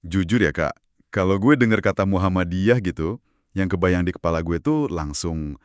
Jujur ya Kak, kalau gue dengar kata Muhammadiyah gitu, yang kebayang di kepala gue tuh langsung,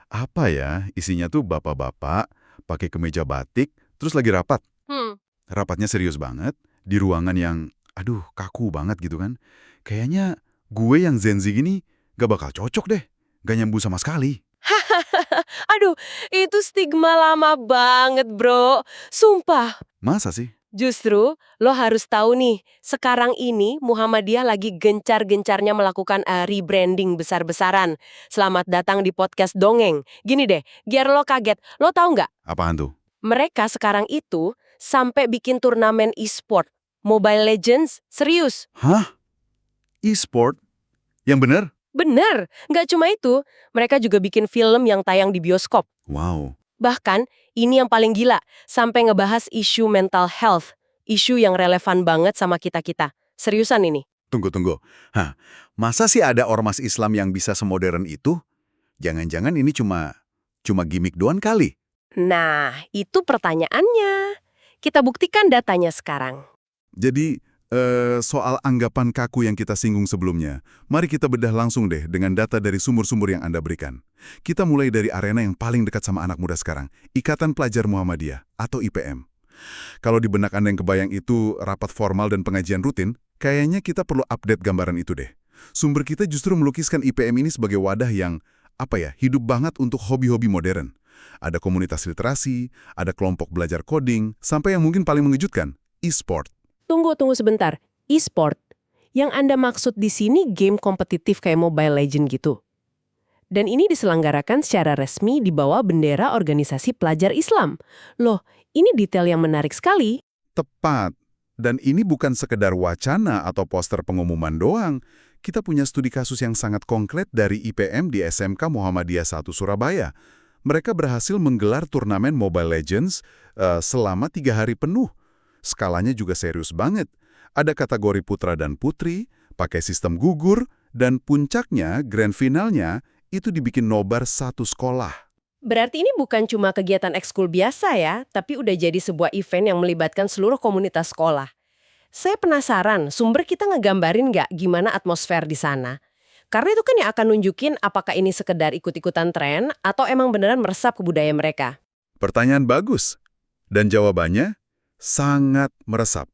apa ya, isinya tuh bapak-bapak, pakai kemeja batik, terus lagi rapat. Hmm, Rapatnya serius banget, di ruangan yang, aduh, kaku banget gitu kan. Kayaknya gue yang Gen Z gini gak bakal cocok deh, gak nyambung sama sekali. aduh, itu stigma lama banget, bro. Sumpah. Masa sih? Justru, lo harus tahu nih, sekarang ini Muhammadiyah lagi gencar-gencarnya melakukan rebranding besar-besaran. Selamat datang di podcast Dongeng. Gini deh, biar lo kaget. Lo tahu nggak? Apaan tuh? Mereka sekarang itu sampai bikin turnamen e-sport. Mobile Legends, serius. Hah? E-sport? Yang bener? Bener, nggak cuma itu. Mereka juga bikin film yang tayang di bioskop. Wow. Bahkan, ini yang paling gila, sampai ngebahas isu mental health, isu yang relevan banget sama kita-kita. Seriusan ini. Tunggu. Hah, masa sih ada ormas Islam yang bisa semodern itu? Jangan-jangan ini cuma gimmick doang kali? Nah, itu pertanyaannya. Kita buktikan datanya sekarang. Jadi, soal anggapan kaku yang kita singgung sebelumnya, mari kita bedah langsung deh dengan data dari sumber-sumber yang Anda berikan. Kita mulai dari arena yang paling dekat sama anak muda sekarang, Ikatan Pelajar Muhammadiyah atau IPM. Kalau di benak Anda yang kebayang itu rapat formal dan pengajian rutin, kayaknya kita perlu update gambaran itu deh. Sumber kita justru melukiskan IPM ini sebagai wadah yang, hidup banget untuk hobi-hobi modern. Ada komunitas literasi, ada kelompok belajar coding, sampai yang mungkin paling mengejutkan, e-sport. Tunggu sebentar. E-sport. Yang Anda maksud di sini game kompetitif kayak Mobile Legend gitu. Dan ini diselenggarakan secara resmi di bawah bendera organisasi pelajar Islam. Loh, ini detail yang menarik sekali. Tepat. Dan ini bukan sekedar wacana atau poster pengumuman doang. Kita punya studi kasus yang sangat konkret dari IPM di SMK Muhammadiyah 1 Surabaya. Mereka berhasil menggelar turnamen Mobile Legends selama 3 hari penuh. Skalanya juga serius banget. Ada kategori putra dan putri, pakai sistem gugur, dan puncaknya, grand finalnya, itu dibikin nobar satu sekolah. Berarti ini bukan cuma kegiatan ekskul biasa ya, tapi udah jadi sebuah event yang melibatkan seluruh komunitas sekolah. Saya penasaran, sumber kita ngegambarin nggak gimana atmosfer di sana? Karena itu kan yang akan nunjukin apakah ini sekedar ikut-ikutan tren atau emang beneran meresap ke budaya mereka. Pertanyaan bagus. Dan jawabannya, sangat meresap.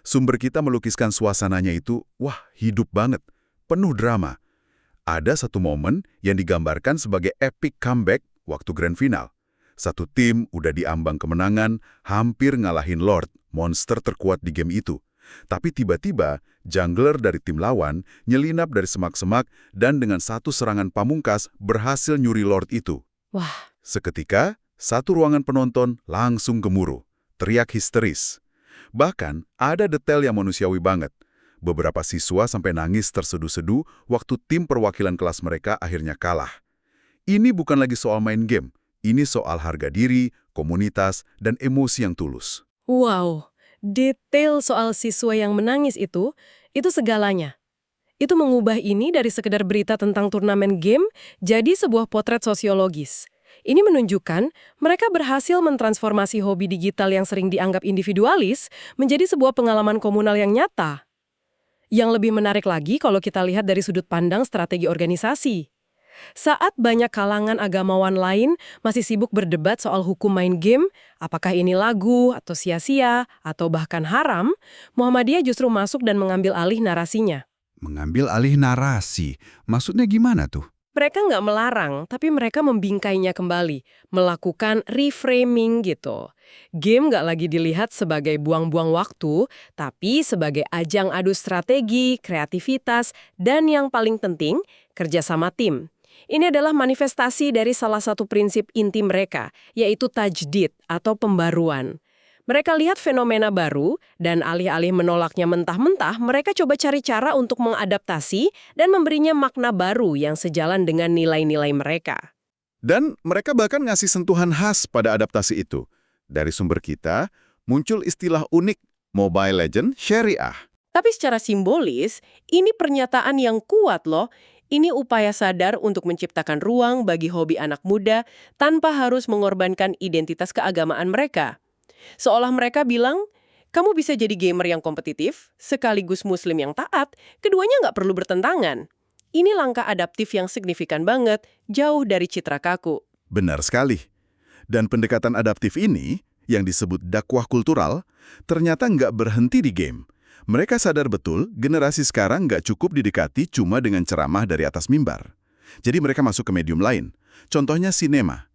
Sumber kita melukiskan suasananya itu, wah, hidup banget, penuh drama. Ada satu momen yang digambarkan sebagai epic comeback waktu grand final. Satu tim udah diambang kemenangan, hampir ngalahin Lord, monster terkuat di game itu. Tapi tiba-tiba, jungler dari tim lawan nyelinap dari semak-semak dan dengan satu serangan pamungkas berhasil nyuri Lord itu. Wah, Seketika, satu ruangan penonton langsung gemuruh, teriak histeris. Bahkan, ada detail yang manusiawi banget. Beberapa siswa sampai nangis terseduh-seduh waktu tim perwakilan kelas mereka akhirnya kalah. Ini bukan lagi soal main game, ini soal harga diri, komunitas, dan emosi yang tulus. wow, detail soal siswa yang menangis itu segalanya. Itu mengubah ini dari sekedar berita tentang turnamen game jadi sebuah potret sosiologis. Ini menunjukkan mereka berhasil mentransformasi hobi digital yang sering dianggap individualis menjadi sebuah pengalaman komunal yang nyata. Yang lebih menarik lagi kalau kita lihat dari sudut pandang strategi organisasi. Saat banyak kalangan agamawan lain masih sibuk berdebat soal hukum main game, apakah ini lagu atau sia-sia atau bahkan haram, Muhammadiyah justru masuk dan mengambil alih narasinya. Mengambil alih narasi, maksudnya gimana tuh? Mereka nggak melarang, tapi mereka membingkainya kembali, melakukan reframing gitu. Game nggak lagi dilihat sebagai buang-buang waktu, tapi sebagai ajang adu strategi, kreativitas, dan yang paling penting, kerjasama tim. Ini adalah manifestasi dari salah satu prinsip inti mereka, yaitu tajdid atau pembaruan. Mereka lihat fenomena baru, dan alih-alih menolaknya mentah-mentah, mereka coba cari cara untuk mengadaptasi dan memberinya makna baru yang sejalan dengan nilai-nilai mereka. Dan mereka bahkan ngasih sentuhan khas pada adaptasi itu. Dari sumber kita, muncul istilah unik Mobile Legend Syariah. Tapi secara simbolis, ini pernyataan yang kuat loh. Ini upaya sadar untuk menciptakan ruang bagi hobi anak muda tanpa harus mengorbankan identitas keagamaan mereka. Seolah mereka bilang, Kamu bisa jadi gamer yang kompetitif, sekaligus muslim yang taat, keduanya nggak perlu bertentangan. Ini langkah adaptif yang signifikan banget, jauh dari citra kaku. Benar sekali. Dan pendekatan adaptif ini, yang disebut dakwah kultural, ternyata nggak berhenti di game. Mereka sadar betul generasi sekarang nggak cukup didekati cuma dengan ceramah dari atas mimbar. Jadi mereka masuk ke medium lain. Contohnya sinema.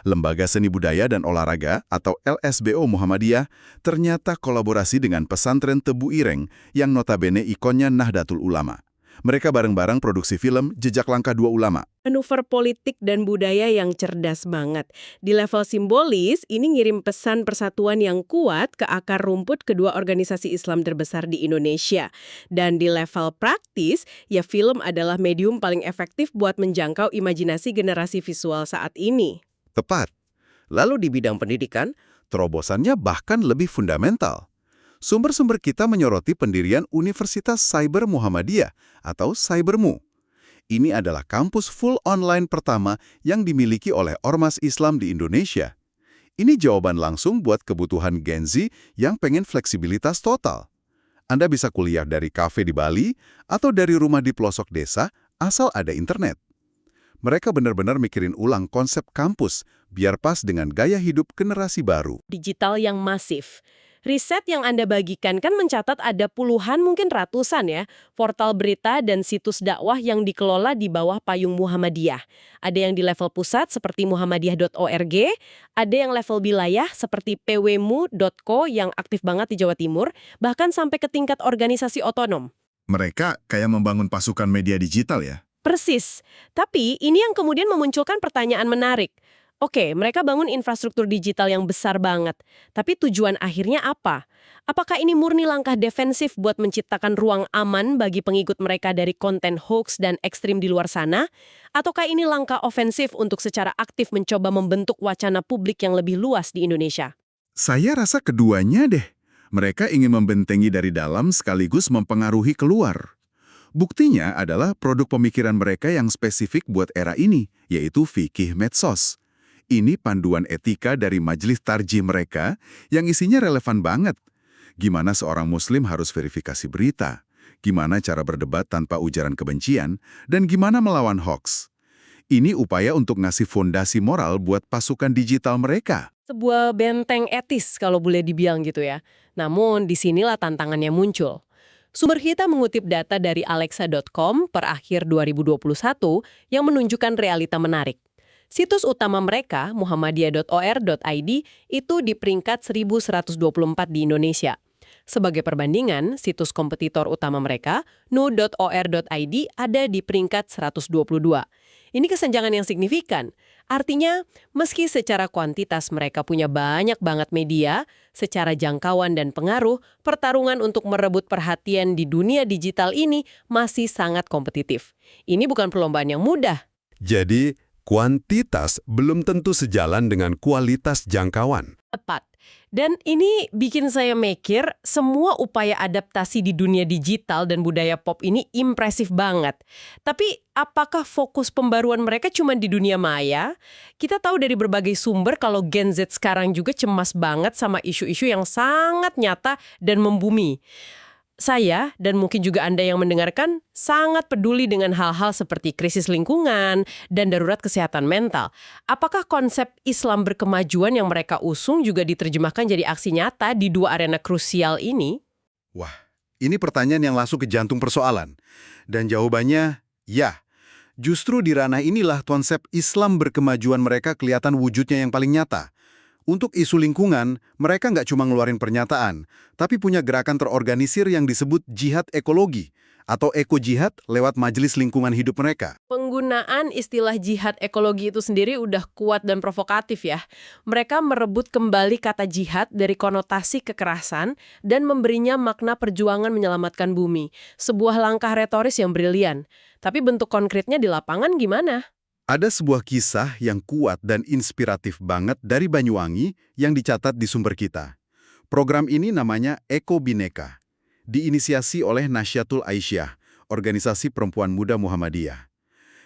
Lembaga Seni Budaya dan Olahraga atau LSBO Muhammadiyah ternyata kolaborasi dengan pesantren Tebu Ireng yang notabene ikonnya Nahdlatul Ulama. Mereka bareng-bareng produksi film Jejak Langkah Dua Ulama. Manuver politik dan budaya yang cerdas banget. Di level simbolis, ini ngirim pesan persatuan yang kuat ke akar rumput kedua organisasi Islam terbesar di Indonesia. Dan di level praktis, ya film adalah medium paling efektif buat menjangkau imajinasi generasi visual saat ini. Tepat. Lalu di bidang pendidikan, terobosannya bahkan lebih fundamental. Sumber-sumber kita menyoroti pendirian Universitas Cyber Muhammadiyah atau Cybermu. Ini adalah kampus full online pertama yang dimiliki oleh Ormas Islam di Indonesia. Ini jawaban langsung buat kebutuhan Gen Z yang pengen fleksibilitas total. Anda bisa kuliah dari kafe di Bali atau dari rumah di pelosok desa asal ada internet. Mereka benar-benar mikirin ulang konsep kampus biar pas dengan gaya hidup generasi baru. Digital yang masif. Riset yang Anda bagikan kan mencatat ada puluhan mungkin ratusan ya, portal berita dan situs dakwah yang dikelola di bawah payung Muhammadiyah. Ada yang di level pusat seperti muhammadiyah.org, ada yang level wilayah seperti pwmu.co yang aktif banget di Jawa Timur, bahkan sampai ke tingkat organisasi otonom. Mereka kayak membangun pasukan media digital ya? Persis. Tapi ini yang kemudian memunculkan pertanyaan menarik. Oke, mereka bangun infrastruktur digital yang besar banget. Tapi tujuan akhirnya apa? Apakah ini murni langkah defensif buat menciptakan ruang aman bagi pengikut mereka dari konten hoax dan ekstrim di luar sana? Ataukah ini langkah ofensif untuk secara aktif mencoba membentuk wacana publik yang lebih luas di Indonesia? Saya rasa keduanya deh. Mereka ingin membentengi dari dalam sekaligus mempengaruhi keluar. Buktinya adalah produk pemikiran mereka yang spesifik buat era ini, yaitu fikih medsos. Ini panduan etika dari majelis tarjih mereka yang isinya relevan banget. Gimana seorang muslim harus verifikasi berita, gimana cara berdebat tanpa ujaran kebencian, dan gimana melawan hoax. Ini upaya untuk ngasih fondasi moral buat pasukan digital mereka. Sebuah benteng etis kalau boleh dibilang gitu ya. Namun disinilah tantangannya muncul. Sumber kita mengutip data dari alexa.com per akhir 2021 yang menunjukkan realita menarik. Situs utama mereka, muhammadiyah.or.id, itu di peringkat 1124 di Indonesia. Sebagai perbandingan, situs kompetitor utama mereka, nu.or.id, ada di peringkat 122. Ini kesenjangan yang signifikan. Artinya, meski secara kuantitas mereka punya banyak banget media, secara jangkauan dan pengaruh, pertarungan untuk merebut perhatian di dunia digital ini masih sangat kompetitif. Ini bukan perlombaan yang mudah. Jadi, kuantitas belum tentu sejalan dengan kualitas jangkauan. Tepat. Dan ini bikin saya mikir semua upaya adaptasi di dunia digital dan budaya pop ini impresif banget. Tapi apakah fokus pembaruan mereka cuma di dunia maya? Kita tahu dari berbagai sumber kalau Gen Z sekarang juga cemas banget sama isu-isu yang sangat nyata dan membumi. Saya, dan mungkin juga Anda yang mendengarkan, sangat peduli dengan hal-hal seperti krisis lingkungan dan darurat kesehatan mental. Apakah konsep Islam berkemajuan yang mereka usung juga diterjemahkan jadi aksi nyata di dua arena krusial ini? Wah, ini pertanyaan yang langsung ke jantung persoalan. Dan jawabannya, ya. Justru di ranah inilah konsep Islam berkemajuan mereka kelihatan wujudnya yang paling nyata. Untuk isu lingkungan, mereka nggak cuma ngeluarin pernyataan, tapi punya gerakan terorganisir yang disebut jihad ekologi atau eko-jihad lewat majelis lingkungan hidup mereka. Penggunaan istilah jihad ekologi itu sendiri udah kuat dan provokatif ya. Mereka merebut kembali kata jihad dari konotasi kekerasan dan memberinya makna perjuangan menyelamatkan bumi. Sebuah langkah retoris yang brilian. Tapi bentuk konkretnya di lapangan gimana? Ada sebuah kisah yang kuat dan inspiratif banget dari Banyuwangi yang dicatat di sumber kita. Program ini namanya Eko Bineka, diinisiasi oleh Nasyatul Aisyah, organisasi perempuan muda Muhammadiyah.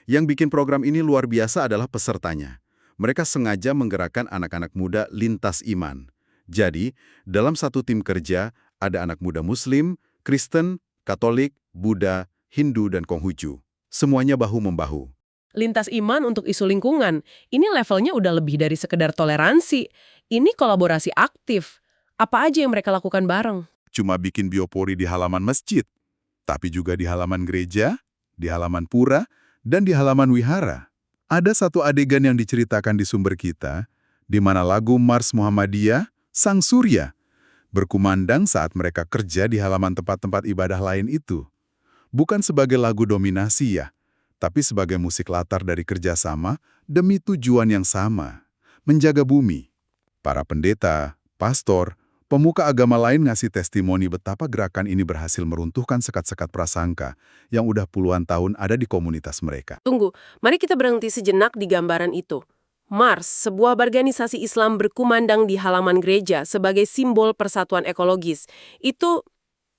Yang bikin program ini luar biasa adalah pesertanya. Mereka sengaja menggerakkan anak-anak muda lintas iman. Jadi, dalam satu tim kerja, ada anak muda Muslim, Kristen, Katolik, Buddha, Hindu, dan Konghucu. Semuanya bahu-membahu. Lintas iman untuk isu lingkungan. Ini levelnya udah lebih dari sekedar toleransi. Ini kolaborasi aktif. Apa aja yang mereka lakukan bareng? Cuma bikin biopori di halaman masjid, tapi juga di halaman gereja, di halaman pura, dan di halaman wihara. Ada satu adegan yang diceritakan di sumber kita, di mana lagu Mars Muhammadiyah, Sang Surya, berkumandang saat mereka kerja di halaman tempat-tempat ibadah lain itu. Bukan sebagai lagu dominasi ya, tapi sebagai musik latar dari kerjasama demi tujuan yang sama, menjaga bumi. Para pendeta, pastor, pemuka agama lain ngasih testimoni betapa gerakan ini berhasil meruntuhkan sekat-sekat prasangka yang udah puluhan tahun ada di komunitas mereka. Tunggu, mari kita berhenti sejenak di gambaran itu. Mars, sebuah organisasi Islam berkumandang di halaman gereja sebagai simbol persatuan ekologis. Itu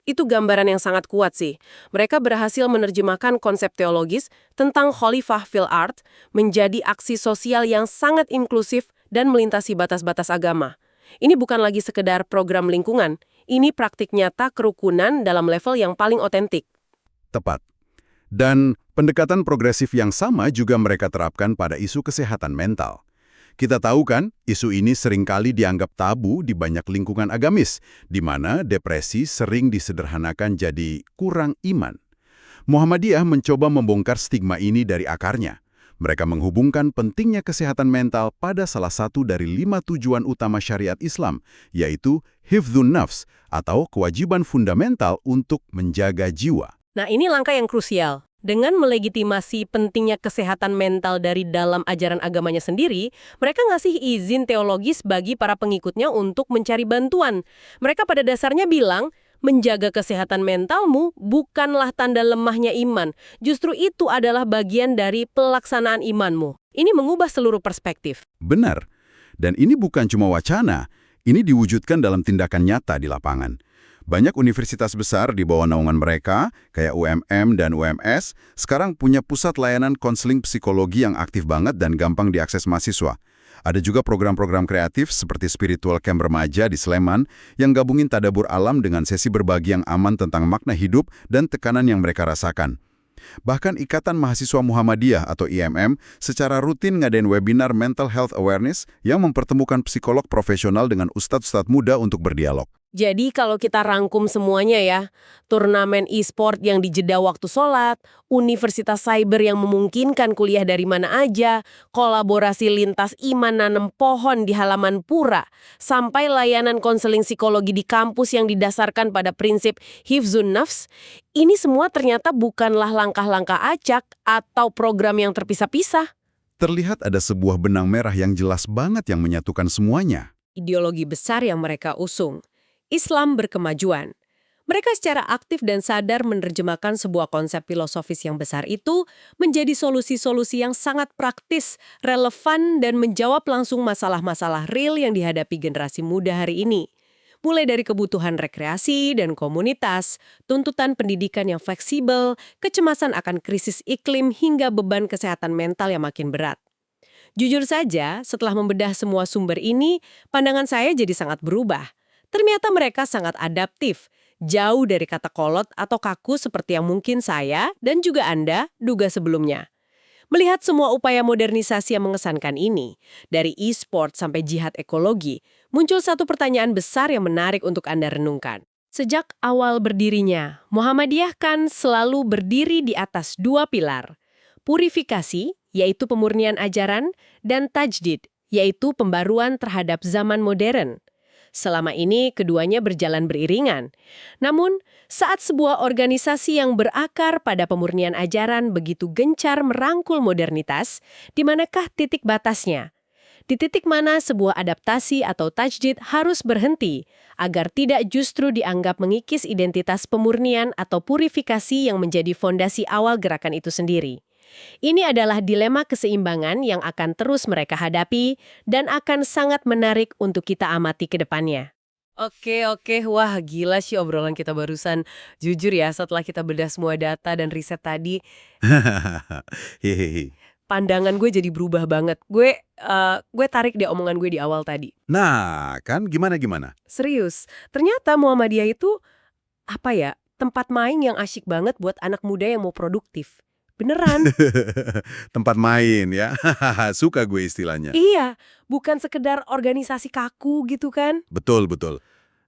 gambaran yang sangat kuat sih. Mereka berhasil menerjemahkan konsep teologis tentang khalifah fil ard menjadi aksi sosial yang sangat inklusif dan melintasi batas-batas agama. Ini bukan lagi sekedar program lingkungan, ini praktik nyata kerukunan dalam level yang paling otentik. Tepat. Dan pendekatan progresif yang sama juga mereka terapkan pada isu kesehatan mental. Kita tahu kan, isu ini seringkali dianggap tabu di banyak lingkungan agamis, di mana depresi sering disederhanakan jadi kurang iman. Muhammadiyah mencoba membongkar stigma ini dari akarnya. Mereka menghubungkan pentingnya kesehatan mental pada salah satu dari 5 tujuan utama syariat Islam, yaitu hifdzun nafs, atau kewajiban fundamental untuk menjaga jiwa. Nah, ini langkah yang krusial. Dengan melegitimasi pentingnya kesehatan mental dari dalam ajaran agamanya sendiri, mereka ngasih izin teologis bagi para pengikutnya untuk mencari bantuan. Mereka pada dasarnya bilang, menjaga kesehatan mentalmu bukanlah tanda lemahnya iman. Justru itu adalah bagian dari pelaksanaan imanmu. Ini mengubah seluruh perspektif. Benar. Dan ini bukan cuma wacana, ini diwujudkan dalam tindakan nyata di lapangan. Banyak universitas besar di bawah naungan mereka, kayak UMM dan UMS, sekarang punya pusat layanan konseling psikologi yang aktif banget dan gampang diakses mahasiswa. Ada juga program-program kreatif seperti Spiritual Camp Remaja di Sleman yang gabungin tadabur alam dengan sesi berbagi yang aman tentang makna hidup dan tekanan yang mereka rasakan. Bahkan Ikatan Mahasiswa Muhammadiyah atau IMM secara rutin ngadain webinar Mental Health Awareness yang mempertemukan psikolog profesional dengan ustadz-ustadz muda untuk berdialog. Jadi kalau kita rangkum semuanya ya, turnamen e-sport yang dijeda waktu sholat, universitas cyber yang memungkinkan kuliah dari mana aja, kolaborasi lintas iman nanam pohon di halaman pura, sampai layanan konseling psikologi di kampus yang didasarkan pada prinsip hifdzun nafs, ini semua ternyata bukanlah langkah-langkah acak atau program yang terpisah-pisah. Terlihat ada sebuah benang merah yang jelas banget yang menyatukan semuanya. Ideologi besar yang mereka usung. Islam berkemajuan. Mereka secara aktif dan sadar menerjemahkan sebuah konsep filosofis yang besar itu menjadi solusi-solusi yang sangat praktis, relevan, dan menjawab langsung masalah-masalah real yang dihadapi generasi muda hari ini. Mulai dari kebutuhan rekreasi dan komunitas, tuntutan pendidikan yang fleksibel, kecemasan akan krisis iklim, hingga beban kesehatan mental yang makin berat. Jujur saja, setelah membedah semua sumber ini, pandangan saya jadi sangat berubah. Ternyata mereka sangat adaptif, jauh dari kata kolot atau kaku seperti yang mungkin saya dan juga Anda duga sebelumnya. Melihat semua upaya modernisasi yang mengesankan ini, dari e-sport sampai jihad ekologi, muncul satu pertanyaan besar yang menarik untuk Anda renungkan. Sejak awal berdirinya, Muhammadiyah kan selalu berdiri di atas 2 pilar. Purifikasi, yaitu pemurnian ajaran, dan tajdid, yaitu pembaruan terhadap zaman modern. Selama ini keduanya berjalan beriringan. Namun, saat sebuah organisasi yang berakar pada pemurnian ajaran begitu gencar merangkul modernitas, di manakah titik batasnya? Di titik mana sebuah adaptasi atau tajdid harus berhenti, agar tidak justru dianggap mengikis identitas pemurnian atau purifikasi yang menjadi fondasi awal gerakan itu sendiri. Ini adalah dilema keseimbangan yang akan terus mereka hadapi dan akan sangat menarik untuk kita amati ke depannya. Oke, wah gila sih obrolan kita barusan. Jujur ya, setelah kita bedah semua data dan riset tadi, Hehehe. pandangan gue jadi berubah banget. Gue tarik deh omongan gue di awal tadi. Nah, kan gimana-gimana? Serius, ternyata Muhammadiyah itu, tempat main yang asyik banget buat anak muda yang mau produktif. Beneran. Tempat main ya. Suka gue istilahnya. Iya, bukan sekedar organisasi kaku gitu kan. Betul, betul.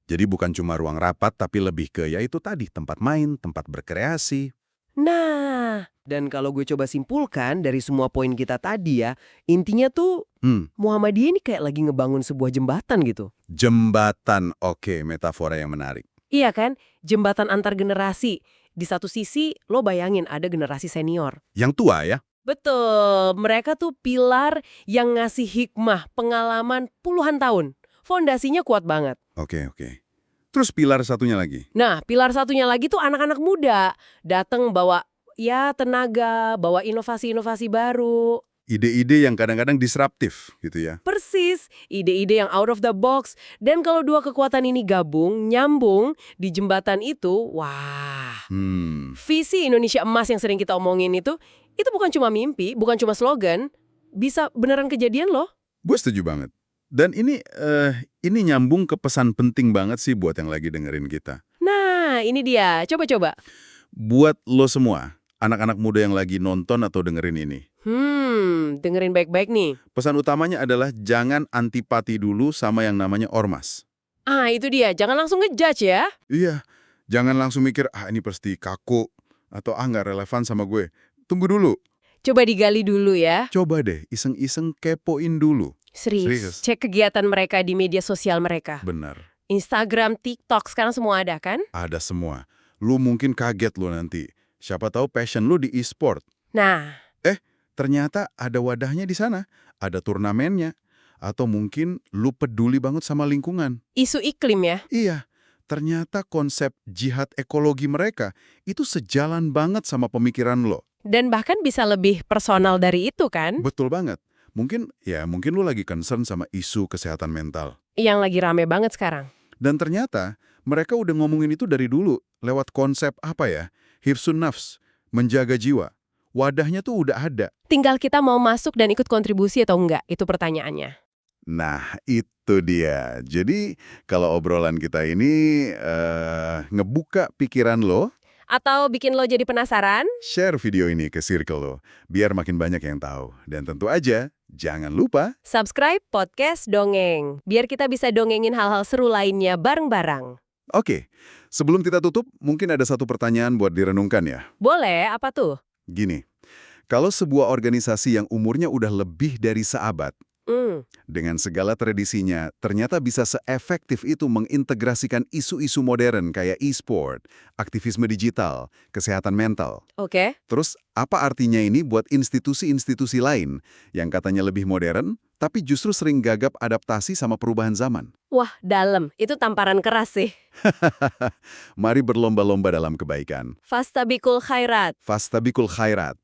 Jadi bukan cuma ruang rapat, tapi lebih ke ya itu tadi, tempat main, tempat berkreasi. Nah, dan kalau gue coba simpulkan dari semua poin kita tadi ya, intinya tuh Muhammadiyah ini kayak lagi ngebangun sebuah jembatan gitu. Jembatan, oke, metafora yang menarik. Iya kan? Jembatan antar generasi. Di satu sisi, lo bayangin ada generasi senior. Yang tua ya? Betul, mereka tuh pilar yang ngasih hikmah, pengalaman puluhan tahun. Fondasinya kuat banget. Oke. Terus pilar satunya lagi? Nah, pilar satunya lagi tuh anak-anak muda. Datang bawa tenaga, bawa inovasi-inovasi baru. Ide-ide yang kadang-kadang disruptif gitu ya. Persis, ide-ide yang out of the box. Dan kalau dua kekuatan ini gabung, nyambung di jembatan itu, wah. Visi Indonesia Emas yang sering kita omongin itu bukan cuma mimpi, bukan cuma slogan, bisa beneran kejadian loh. Gue setuju banget. Dan ini nyambung ke pesan penting banget sih buat yang lagi dengerin kita. Nah, ini dia. Coba-coba. Buat lo semua, anak-anak muda yang lagi nonton atau dengerin ini. Dengerin baik-baik nih. Pesan utamanya adalah jangan antipati dulu sama yang namanya ormas. Ah, itu dia. Jangan langsung ngejudge ya. Iya, jangan langsung mikir, ini pasti kaku, atau nggak relevan sama gue. Tunggu dulu. Coba digali dulu ya. Coba deh, iseng-iseng kepoin dulu. Serius. Cek kegiatan mereka di media sosial mereka. Benar. Instagram, TikTok, sekarang semua ada kan? Ada semua. Lu mungkin kaget lo nanti. Siapa tahu passion lu di e-sport. Nah. Ternyata ada wadahnya di sana. Ada turnamennya. Atau mungkin lu peduli banget sama lingkungan. Isu iklim ya? Iya. Ternyata konsep jihad ekologi mereka itu sejalan banget sama pemikiran lo. Dan bahkan bisa lebih personal dari itu kan? Betul banget. Mungkin lu lagi concern sama isu kesehatan mental. Yang lagi rame banget sekarang. Dan ternyata mereka udah ngomongin itu dari dulu lewat konsep hifsun nafs, menjaga jiwa. Wadahnya tuh udah ada. Tinggal kita mau masuk dan ikut kontribusi atau enggak, itu pertanyaannya. Nah, itu dia. Jadi, kalau obrolan kita ini ngebuka pikiran lo, atau bikin lo jadi penasaran, share video ini ke circle lo, biar makin banyak yang tahu. Dan tentu aja, jangan lupa subscribe podcast Dongeng, biar kita bisa dongengin hal-hal seru lainnya bareng-bareng. Oke, sebelum kita tutup, mungkin ada satu pertanyaan buat direnungkan ya. Boleh, apa tuh? Gini, kalau sebuah organisasi yang umurnya udah lebih dari seabad, dengan segala tradisinya, ternyata bisa seefektif itu mengintegrasikan isu-isu modern kayak e-sport, aktivisme digital, kesehatan mental. Oke. Terus, apa artinya ini buat institusi-institusi lain yang katanya lebih modern, tapi justru sering gagap adaptasi sama perubahan zaman? Wah, dalam. Itu tamparan keras sih. Mari berlomba-lomba dalam kebaikan. Fastabikul khairat. Fastabikul khairat.